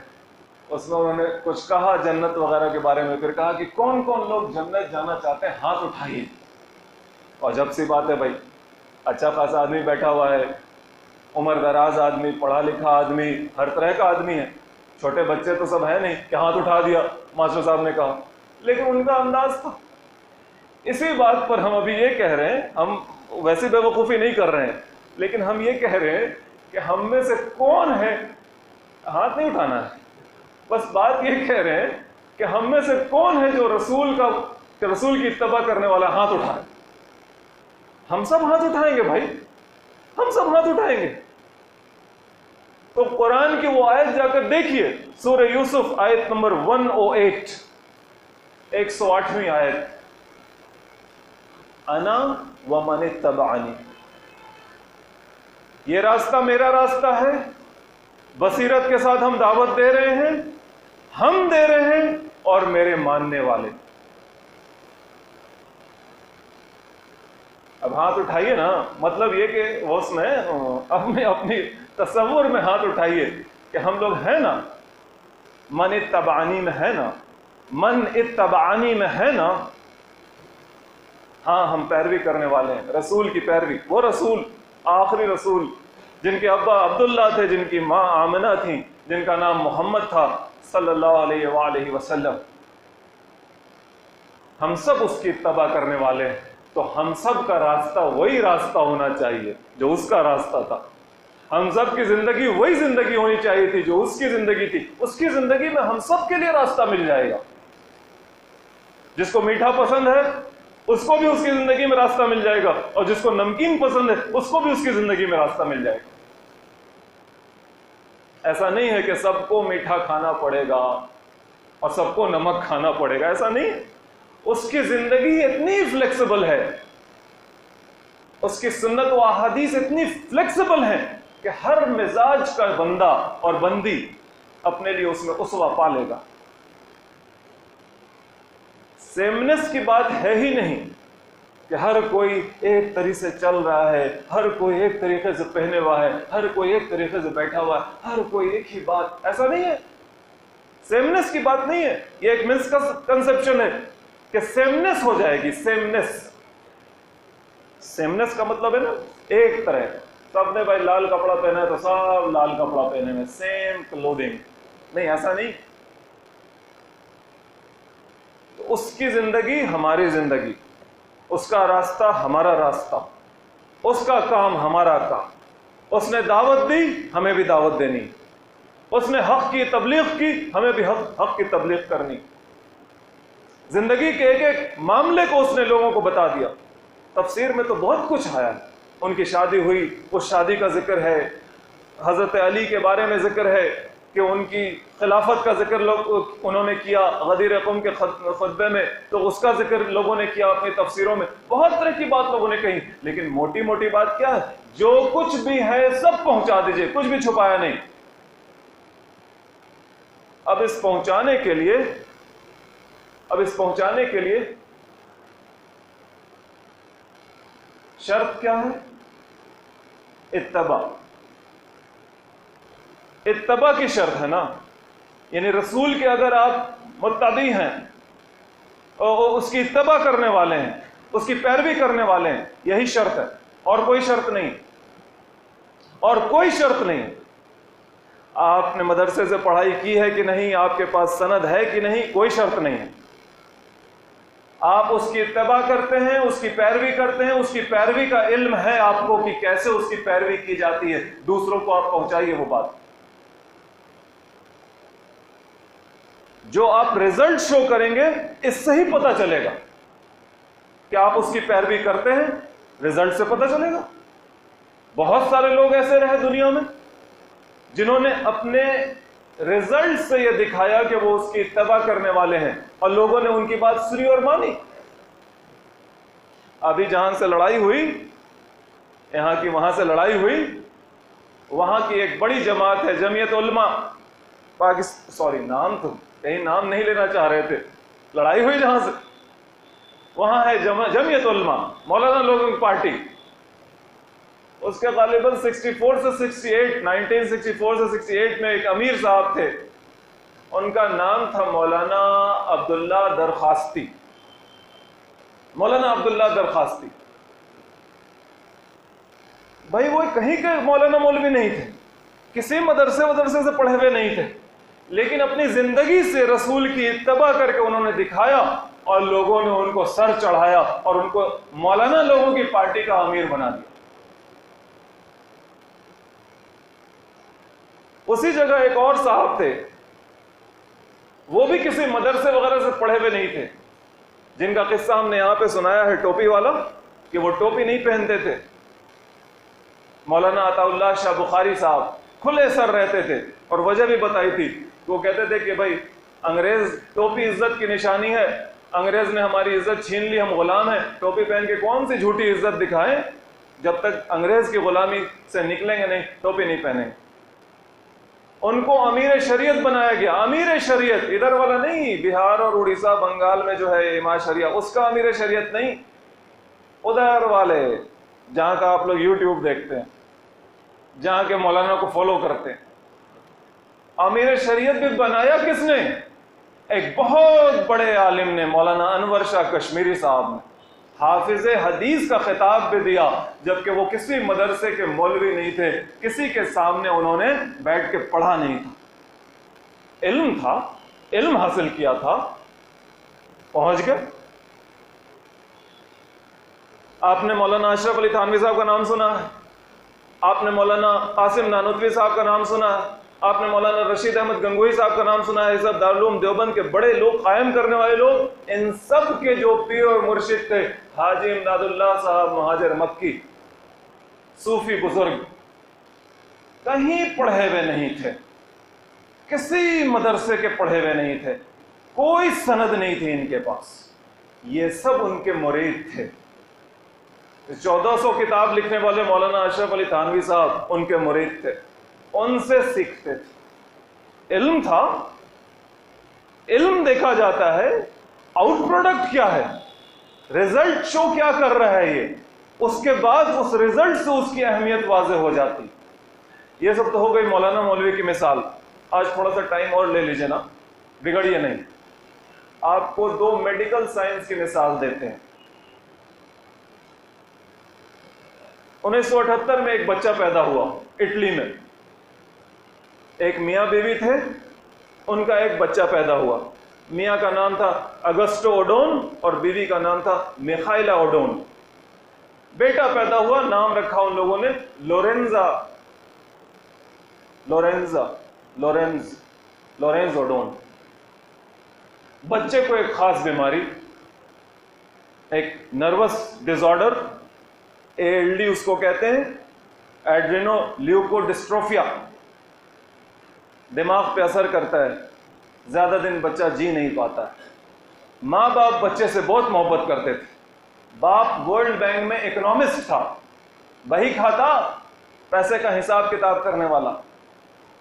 Speaker 1: اس میں انہوں نے کچھ کہا جنت وغیرہ کے بارے میں، پھر کہا کہ کون کون لوگ جنت جانا چاہتے ہیں ہاتھ اٹھائیے، اور جب سی بات ہے بھائی، اچھا خاصا آدمی بیٹھا ہوا ہے، عمر دراز آدمی، پڑھا لکھا آدمی، ہر طرح کا آدمی ہے، چھوٹے بچے تو سب ہے نہیں کہ ہاتھ اٹھا دیا ماسٹر صاحب نے کہا، لیکن ان کا انداز تھا۔ اسی بات پر ہم ابھی یہ کہہ رہے ہیں، ہم ویسے بے وقوفی نہیں کر رہے ہیں، لیکن ہم یہ کہہ رہے ہیں کہ ہم میں سے کون ہے، ہاتھ نہیں اٹھانا ہے، بس بات یہ کہہ رہے ہیں کہ ہم میں سے کون ہے جو رسول کی اتباع کرنے والا، ہاتھ اٹھائے۔ ہم سب ہاتھ اٹھائیں گے بھائی، ہم سب ہاتھ اٹھائیں گے۔ تو قرآن کی وہ آیت جا کر دیکھیے، سورہ یوسف آیت نمبر 108، 108ویں آیت، انا ومن اتبعنی، یہ راستہ میرا راستہ ہے، بصیرت کے ساتھ ہم دعوت دے رہے ہیں، ہم دے رہے ہیں اور میرے ماننے والے۔ اب ہاتھ اٹھائیے نا، مطلب یہ کہ وہ اس میں اپنی تصور میں ہاتھ اٹھائیے کہ ہم لوگ ہیں نا، من اتبعنی میں ہے نا، من اتبعنی میں ہے نا، ہاں ہم پیروی کرنے والے ہیں، رسول کی پیروی، وہ رسول، آخری رسول جن کے ابا عبداللہ تھے، جن کی ماں آمنہ تھیں، جن کا نام محمد تھا صلی اللہ علیہ وآلہ وسلم، ہم سب اس کی اتباع کرنے والے ہیں۔ تو ہم سب کا راستہ وہی راستہ ہونا چاہیے جو اس کا راستہ تھا، ہم سب کی زندگی وہی زندگی ہونی چاہیے تھی جو اس کی زندگی تھی۔ اس کی زندگی میں ہم سب کے لیے راستہ مل جائے گا، جس کو میٹھا پسند ہے اس کو بھی اس کی زندگی میں راستہ مل جائے گا، اور جس کو نمکین پسند ہے اس کو بھی اس کی زندگی میں راستہ مل جائے گا۔ ایسا نہیں ہے کہ سب کو میٹھا کھانا پڑے گا اور سب کو نمک کھانا پڑے گا، ایسا نہیں ہے۔ اس کی زندگی اتنی فلیکسیبل ہے، اس کی سنت و احادیث اتنی فلیکسیبل ہیں کہ ہر مزاج کا بندہ اور بندی اپنے لیے اس میں اسوہ پالے گا۔ سیمنس کی بات ہے ہی نہیں کہ ہر کوئی ایک طریقے سے چل رہا ہے، ہر کوئی ایک طریقے سے پہنے ہوا ہے، ہر کوئی ایک طریقے سے بیٹھا ہوا ہے، ہر کوئی ایک ہی بات، ایسا نہیں ہے۔ سیمنس کی بات نہیں ہے، یہ ایک مسکنسپشن ہے کہ سیمنس ہو جائے گی۔ سیمنس کا مطلب ہے نا ایک طرح، سب نے بھائی لال کپڑا پہنا ہے تو سب لال کپڑا پہنے میں، سیم کلودنگ، نہیں، ایسا نہیں۔ تو اس کی زندگی ہماری زندگی، اس کا راستہ ہمارا راستہ، اس کا کام ہمارا کام، اس نے دعوت دی ہمیں بھی دعوت دینی، اس نے حق کی تبلیغ کی ہمیں بھی حق کی تبلیغ کرنی۔ زندگی کے ایک ایک معاملے کو اس نے لوگوں کو بتا دیا۔ تفسیر میں تو بہت کچھ آیا ہے، ان کی شادی ہوئی، اس شادی کا ذکر ہے، حضرت علی کے بارے میں ذکر ہے کہ ان کی خلافت کا ذکر انہوں نے کیا غدیر قوم کے خطبے میں، تو اس کا ذکر لوگوں نے کیا اپنی تفسیروں میں، بہت طرح کی بات لوگوں نے کہی، لیکن موٹی موٹی بات کیا ہے؟ جو کچھ بھی ہے سب پہنچا دیجئے، کچھ بھی چھپایا نہیں۔ اب اس پہنچانے کے لیے شرط کیا ہے؟ اتباع کی شرط ہے نا، یعنی رسول کے اگر آپ متبع ہیں اور اس کی اتباع کرنے والے ہیں، اس کی پیروی کرنے والے ہیں، یہی شرط ہے، اور کوئی شرط نہیں، اور کوئی شرط نہیں۔ آپ نے مدرسے سے پڑھائی کی ہے کہ نہیں، آپ کے پاس سند ہے کہ نہیں، کوئی شرط نہیں ہے۔ آپ اس کی اتباع کرتے ہیں، اس کی پیروی کرتے ہیں، اس کی پیروی کا علم ہے آپ کو کہ کیسے اس کی پیروی کی جاتی ہے، دوسروں کو آپ پہنچائیے وہ بات۔ جو آپ رزلٹ شو کریں گے اس سے ہی پتہ چلے گا کہ آپ اس کی پیروی کرتے ہیں، رزلٹ سے پتہ چلے گا۔ بہت سارے لوگ ایسے رہے دنیا میں جنہوں نے اپنے رزلٹ سے یہ دکھایا کہ وہ اس کی اتباع کرنے والے ہیں، اور لوگوں نے ان کی بات سنی اور مانی۔ ابھی جہاں سے لڑائی ہوئی، یہاں کی وہاں سے لڑائی ہوئی، وہاں کی ایک بڑی جماعت ہے جمعیت علماء نام تو کہیں نام نہیں لینا چاہ رہے تھے، لڑائی ہوئی جہاں سے، وہاں ہے جمعیت علماء، مولانا لوگوں کی پارٹی۔ اس کے غالباً 1964 سے 68 میں ایک امیر صاحب تھے، ان کا نام تھا مولانا عبداللہ درخواستی۔ مولانا عبداللہ درخواستی بھائی وہ کہیں کے مولانا مولوی نہیں تھے، کسی مدرسے سے پڑھے ہوئے نہیں تھے، لیکن اپنی زندگی سے رسول کی اتباع کر کے انہوں نے دکھایا، اور لوگوں نے ان کو سر چڑھایا اور ان کو مولانا لوگوں کی پارٹی کا امیر بنا دیا۔ اسی جگہ ایک اور صاحب تھے، وہ بھی کسی مدرسے وغیرہ سے پڑھے ہوئے نہیں تھے، جن کا قصہ ہم نے یہاں پہ سنایا ہے، ٹوپی والا، کہ وہ ٹوپی نہیں پہنتے تھے۔ مولانا عطا اللہ شاہ بخاری صاحب کھلے سر رہتے تھے، اور وجہ بھی بتائی تھی، وہ کہتے تھے کہ بھائی انگریز، ٹوپی عزت کی نشانی ہے، انگریز نے ہماری عزت چھین لی، ہم غلام ہیں، ٹوپی پہن کے کون سی جھوٹی عزت دکھائیں، جب تک انگریز کی غلامی سے نکلیں گے نہیں ٹوپی نہیں پہنیں گے. ان کو امیر شریعت بنایا گیا. امیر شریعت ادھر والا نہیں، بہار اور اڑیسہ بنگال میں جو ہے امام شریعہ، اس کا امیر شریعت نہیں، ادھر والے جہاں کا آپ لوگ یوٹیوب دیکھتے ہیں، جہاں کے مولانا کو فالو کرتے ہیں. امیر شریعت بھی بنایا کس نے؟ ایک بہت بڑے عالم نے، مولانا انور شاہ کشمیری صاحب نے. حافظ حدیث کا خطاب بھی دیا، جبکہ وہ کسی مدرسے کے مولوی نہیں تھے، کسی کے سامنے انہوں نے بیٹھ کے پڑھا نہیں تھا. علم تھا، علم حاصل کیا تھا، پہنچ گئے. آپ نے مولانا اشرف علی تھانوی صاحب کا نام سنا ہے، آپ نے مولانا قاسم نانوتوی صاحب کا نام سنا ہے، آپ نے مولانا رشید احمد گنگوہی صاحب کا نام سنا ہے. یہ سب دارالعلوم دیوبند کے بڑے لوگ، قائم کرنے والے لوگ. ان سب کے جو پیر اور مرشد تھے حاجی امداد اللہ صاحب مہاجر مکی، صوفی بزرگ، کہیں پڑھے ہوئے نہیں تھے، کسی مدرسے کے پڑھے ہوئے نہیں تھے، کوئی سند نہیں تھی ان کے پاس. یہ سب ان کے مرید تھے. 1400 کتاب لکھنے والے مولانا اشرف علی تھانوی صاحب ان کے مرید تھے، ان سے سیکھتے تھے. علم تھا. علم دیکھا جاتا ہے، آؤٹ پروڈکٹ کیا ہے، ریزلٹ شو کیا کر رہا ہے، یہ اس کے بعد اس ریزلٹ سے اس کی اہمیت واضح ہو جاتی. یہ سب تو ہو گئی مولانا مولوی کی مثال. آج تھوڑا سا ٹائم اور لے لیجئے نا، بگڑیے نہیں. آپ کو 2 میڈیکل سائنس کی مثال دیتے ہیں. 1978 میں ایک بچہ پیدا ہوا اٹلی میں. ایک میاں بیوی تھے، ان کا ایک بچہ پیدا ہوا. میاں کا نام تھا اگسٹو اوڈون اور بیوی کا نام تھا میخائلا اوڈون. بیٹا پیدا ہوا، نام رکھا ان لوگوں نے لورینز اوڈون. بچے کو ایک خاص بیماری، ایک نروس ڈس آرڈر، ALD اس کو کہتے ہیں، ایڈرینو لیوکوڈسٹروفیا، دماغ پہ اثر کرتا ہے، زیادہ دن بچہ جی نہیں پاتا ہے. ماں باپ بچے سے بہت محبت کرتے تھے. باپ ورلڈ بینک میں اکنامسٹ تھا، بہی کھاتا، پیسے کا حساب کتاب کرنے والا.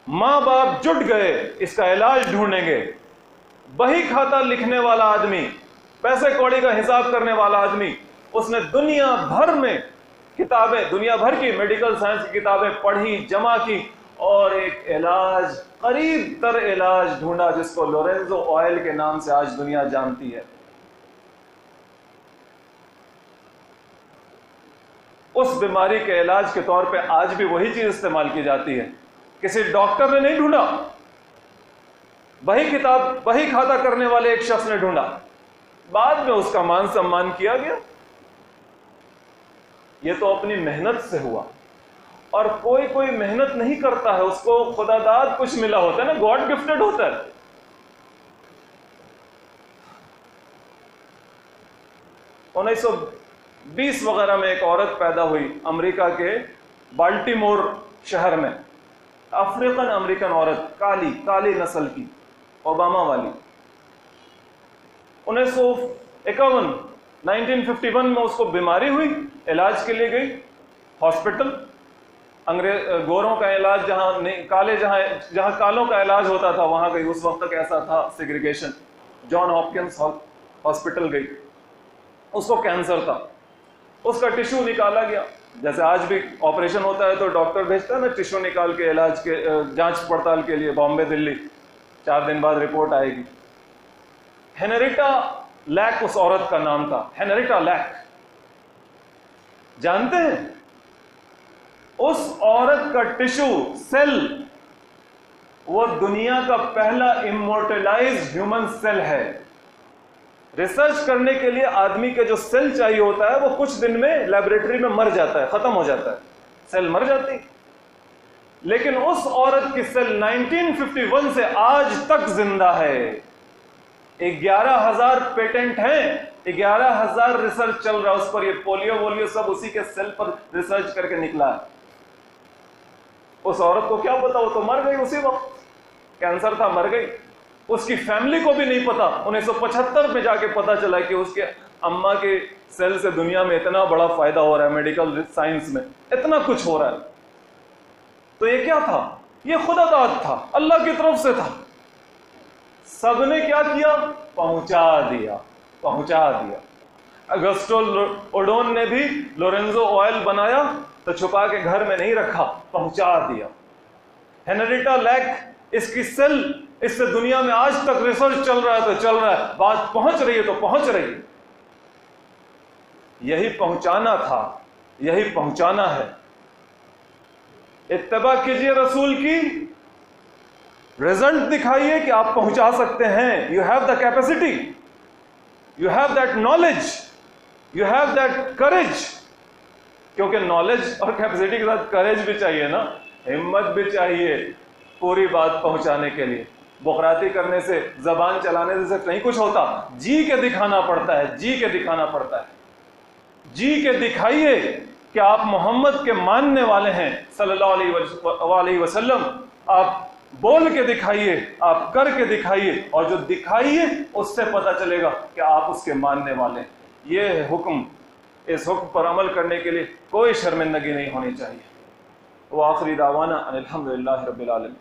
Speaker 1: ماں باپ جٹ گئے اس کا علاج ڈھونڈیں گے. بہی کھاتا لکھنے والا آدمی، پیسے کوڑی کا حساب کرنے والا آدمی، اس نے دنیا بھر میں کتابیں، دنیا بھر کی میڈیکل سائنس کی کتابیں پڑھی، جمع کی، اور ایک علاج، قریب تر علاج ڈھونڈا جس کو لورینزو آئل کے نام سے آج دنیا جانتی ہے. اس بیماری کے علاج کے طور پہ آج بھی وہی چیز استعمال کی جاتی ہے. کسی ڈاکٹر نے نہیں ڈھونڈا، بہی کھاتا کرنے والے ایک شخص نے ڈھونڈا. بعد میں اس کا مان سمان کیا گیا. یہ تو اپنی محنت سے ہوا. اور کوئی محنت نہیں کرتا ہے، اس کو خدا داد کچھ ملا ہوتا ہے نا، گاڈ گفٹڈ ہوتا ہے. انیس سو 20 وغیرہ میں ایک عورت پیدا ہوئی امریکہ کے بالٹیمور شہر میں، افریقن امریکن عورت، کالی نسل کی، اوباما والی. 1951 میں اس کو بیماری ہوئی، علاج کے لیے گئی ہاسپٹل. گوروں کا علاج جہاں کالوں کا علاج ہوتا تھا وہاں گئی. اس وقت تک ایسا تھا سیگریگیشن. جان ہاپکنس ہاسپٹل گئی. اس کو کینسر تھا. اس کا ٹشو نکالا گیا، جیسے آج بھی آپریشن ہوتا ہے تو ڈاکٹر بھیجتا ہے نا ٹشو نکال کے علاج کے جانچ پڑتال کے لیے بامبے دلی. 4 دن بعد رپورٹ آئے گی. ہینریٹا لیک اس عورت کا نام تھا. ہینریٹا لیک جانتے ہیں؟ اس عورت کا ٹشو سیل وہ دنیا کا پہلا امورٹلائزڈ ہیومن سیل ہے. ریسرچ کرنے کے لیے آدمی کے جو سیل چاہیے ہوتا ہے وہ کچھ دن میں لیبوریٹری میں مر جاتا ہے، ختم ہو جاتا ہے، سیل مر جاتی. لیکن اس عورت کی سیل 1951 سے آج تک زندہ ہے. 11,000 پیٹنٹ ہیں، 11,000 ریسرچ چل رہا ہے اس پر. یہ پولیو سب اسی کے سیل پر ریسرچ کر کے نکلا ہے. اس عورت کو کیا پتا، وہ تو مر گئی اسی وقت. کینسر تھا، مر گئی. اس کی فیملی کو بھی نہیں پتا. 1975 میں جا کے پتا چلا کہ اس کے اماں کے سیل سے دنیا میں اتنا بڑا فائدہ ہو رہا ہے، میڈیکل سائنس میں اتنا کچھ ہو رہا ہے. تو یہ کیا تھا؟ یہ خدا داد تھا، اللہ کی طرف سے تھا. سب نے کیا کیا؟ پہنچا دیا. اگسٹو اوڈون نے بھی لورنزو آئل بنایا تو چھپا کے گھر میں نہیں رکھا، پہنچا دیا. ہینریٹا لیک، اس کی سیل، اس سے دنیا میں آج تک ریسرچ چل رہا ہے تو چل رہا ہے، بات پہنچ رہی ہے تو پہنچ رہی ہے. یہی پہنچانا تھا، یہی پہنچانا ہے. اتباع کیجئے رسول کی، رزلٹ دکھائیے کہ آپ پہنچا سکتے ہیں. You have the capacity, you have that knowledge, you have that courage. کیونکہ نالج اور کیپیسٹی کے ساتھ کریج بھی چاہیے نا، ہمت بھی چاہیے پوری بات پہنچانے کے لیے. بخراتی کرنے سے، زبان چلانے سے صرف نہیں کچھ ہوتا، جی کے دکھانا پڑتا ہے. جی کے دکھائیے کہ آپ محمد کے ماننے والے ہیں صلی اللہ علیہ وسلم. آپ بول کے دکھائیے، آپ کر کے دکھائیے، اور جو دکھائیے اس سے پتہ چلے گا کہ آپ اس کے ماننے والے ہیں. یہ حکم، اس حکم پر عمل کرنے کے لیے کوئی شرمندگی نہیں ہونی چاہیے. وآخری دعوانا ان الحمدللہ رب العالمین.